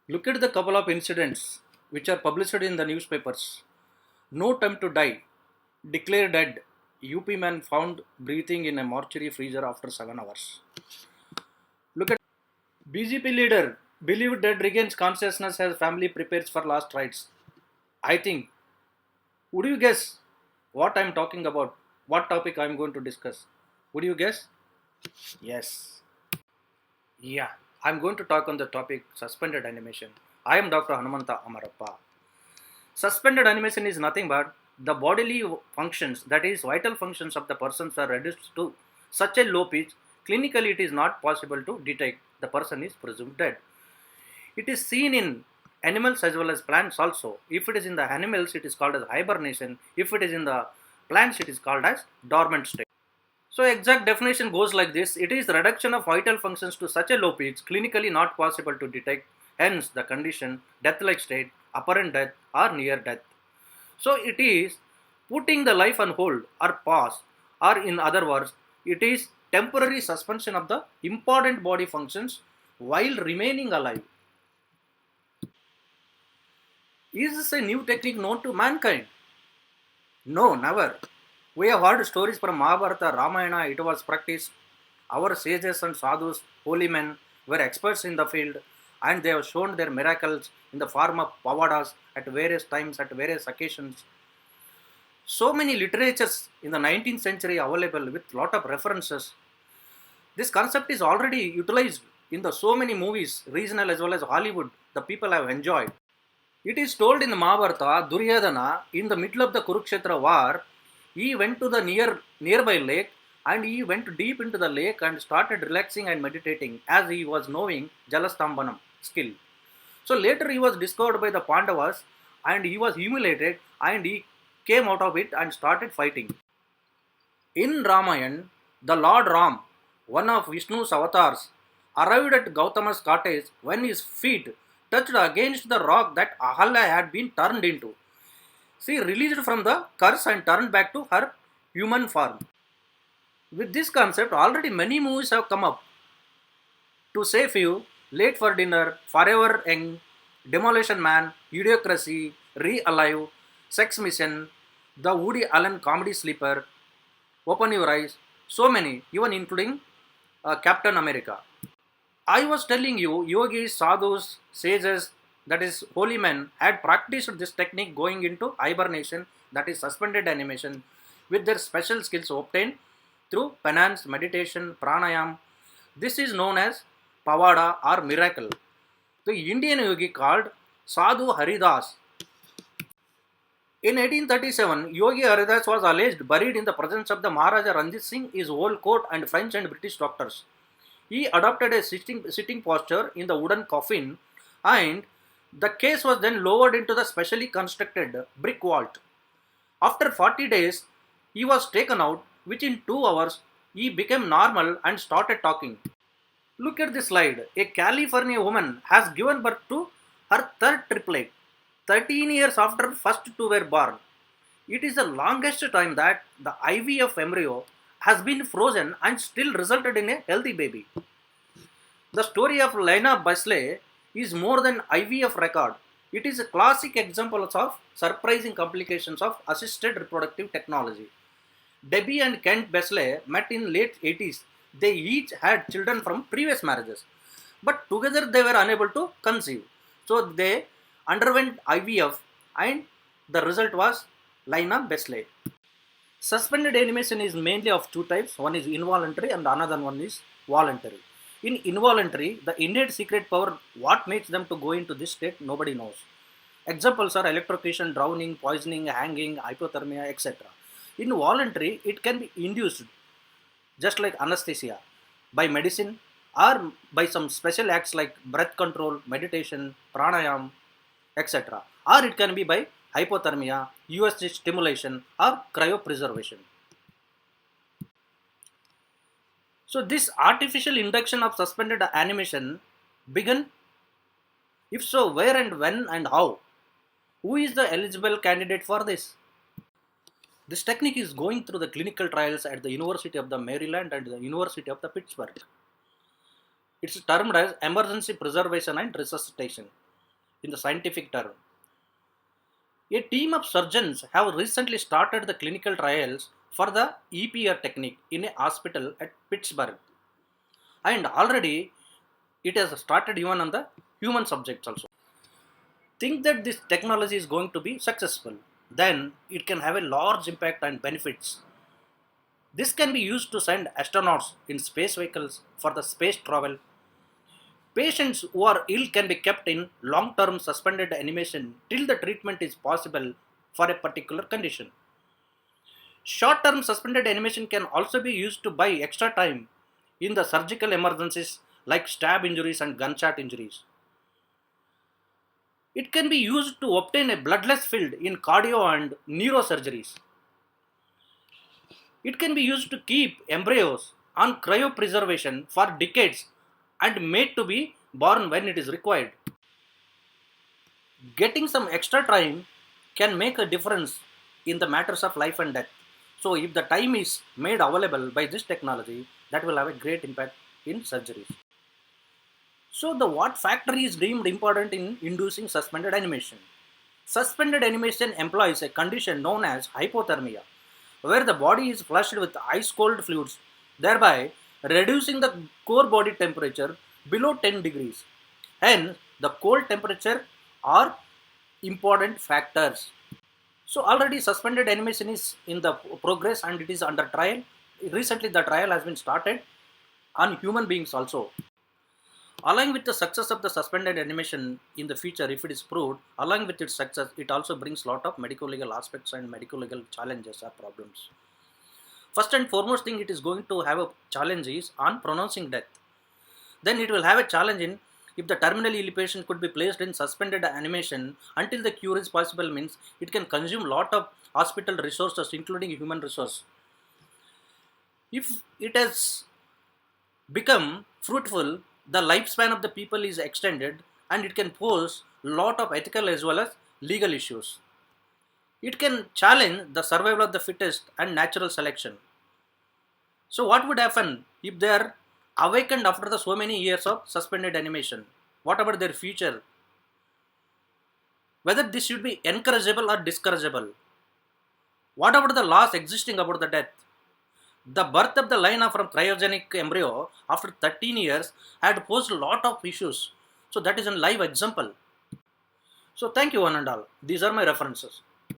Look at the couple of incidents which are published in the newspapers. No time to die. Declared dead. UP man found breathing in a mortuary freezer after 7 hours. Look at BJP leader believed dead regains consciousness as family prepares for last rites. I think. Would you guess what I'm talking about? What topic I'm going to discuss? Would you guess? Yes. Yeah, I'm going to talk on the topic suspended animation. I am Dr. Hanumanta Amarappa. Suspended animation is nothing but the bodily functions, that is, vital functions of the persons are reduced to such a low pitch, clinically it is not possible to detect the person is presumed dead. It is seen in animals as well as plants also. If it is in the animals, it is called as hibernation. If it is in the plants, it is called as dormant state. So exact definition goes like this. It is the reduction of vital functions to such a low pitch, clinically not possible to detect, hence the condition, death-like state, apparent death or near death. So it is putting the life on hold or pause, or in other words, it is temporary suspension of the important body functions while remaining alive. Is this a new technique known to mankind? No, never. We have heard stories from Mahabharata, Ramayana, it was practiced. Our sages and sadhus, holy men, were experts in the field and they have shown their miracles in the form of pavadas at various times, at various occasions. So many literatures in the 19th century available with lot of references. This concept is already utilized in the so many movies, regional as well as Hollywood. The people have enjoyed. It is told in the Mahabharata, Duryodhana, in the middle of the Kurukshetra war, he went to the nearby lake and he went deep into the lake and started relaxing and meditating as he was knowing Jalastambanam skill. So later he was discovered by the Pandavas and he was humiliated and he came out of it and started fighting. In Ramayan, the Lord Ram, one of Vishnu's avatars, arrived at Gautama's cottage when his feet touched against the rock that Ahalya had been turned into. She released from the curse and turned back to her human form. With this concept, already many movies have come up. To say few, Late for Dinner, Forever Young, Demolition Man, Idiocracy, Re-Alive, Sex Mission, the Woody Allen comedy sleeper, Open Your Eyes, so many, even including Captain America. I was telling you, yogis, sadhus, sages, that is, holy men, had practiced this technique going into hibernation, that is, suspended animation, with their special skills obtained through penance, meditation, pranayam. This is known as pavada or miracle. The Indian yogi called Sadhu Haridas. In 1837, Yogi Haridas was alleged buried in the presence of the Maharaja Ranjit Singh, his whole court, and French and British doctors. He adopted a sitting posture in the wooden coffin and the case was then lowered into the specially constructed brick vault. After 40 days, he was taken out, which in 2 hours he became normal and started talking. Look at this slide. A California woman has given birth to her third triplet 13 years after first two were born. It is the longest time that the IVF embryo has been frozen and still resulted in a healthy baby. The story of Lena Basley is more than IVF record. It is a classic example of surprising complications of assisted reproductive technology. Debbie and Kent Basley met in late 80s. They each had children from previous marriages, but together they were unable to conceive. So they underwent IVF and the result was Lena Basley. Suspended animation is mainly of two types. One is involuntary and another one is voluntary. In involuntary, the innate secret power, what makes them to go into this state, nobody knows. Examples are electrocution, drowning, poisoning, hanging, hypothermia, etc. In voluntary, it can be induced, just like anesthesia, by medicine or by some special acts like breath control, meditation, pranayam, etc. Or it can be by hypothermia, USG stimulation, or cryopreservation. So this artificial induction of suspended animation began. If so, where and when and how? Who is the eligible candidate for this? This technique is going through the clinical trials at the University of the Maryland and the University of the Pittsburgh. It's termed as emergency preservation and resuscitation. in the scientific term. A team of surgeons have recently started the clinical trials for the EPR technique in a hospital at Pittsburgh. And already it has started even on the human subjects also. Think that this technology is going to be successful, then it can have a large impact and benefits. This can be used to send astronauts in space vehicles for the space travel. Patients who are ill can be kept in long term suspended animation till the treatment is possible for a particular condition. Short term suspended animation can also be used to buy extra time in the surgical emergencies like stab injuries and gunshot injuries. It can be used to obtain a bloodless field in cardio and neurosurgeries. It can be used to keep embryos on cryopreservation for decades and made to be born when it is required. Getting some extra time can make a difference in the matters of life and death. So, if the time is made available by this technology, that will have a great impact in surgeries. So, the what factor is deemed important in inducing suspended animation? Suspended animation employs a condition known as hypothermia, where the body is flushed with ice cold fluids, thereby reducing the core body temperature below 10 degrees. Hence, the cold temperature are important factors. So already suspended animation is in the progress and it is under trial. Recently the trial has been started on human beings also. Along with the success of the suspended animation in the future, if it is proved, along with its success, it also brings lot of medical legal aspects and medical legal challenges or problems. First and foremost thing it is going to have a challenge is on pronouncing death. Then it will have a challenge in if the terminally ill patient could be placed in suspended animation until the cure is possible means it can consume lot of hospital resources including human resource. If it has become fruitful, the lifespan of the people is extended and it can pose lot of ethical as well as legal issues. It can challenge the survival of the fittest and natural selection. So what would happen if they are awakened after the so many years of suspended animation? What about their future? Whether this should be encourageable or discourageable? What about the laws existing about the death? The birth of the line from cryogenic embryo after 13 years had posed a lot of issues. So that is a live example. So thank you one and all. These are my references.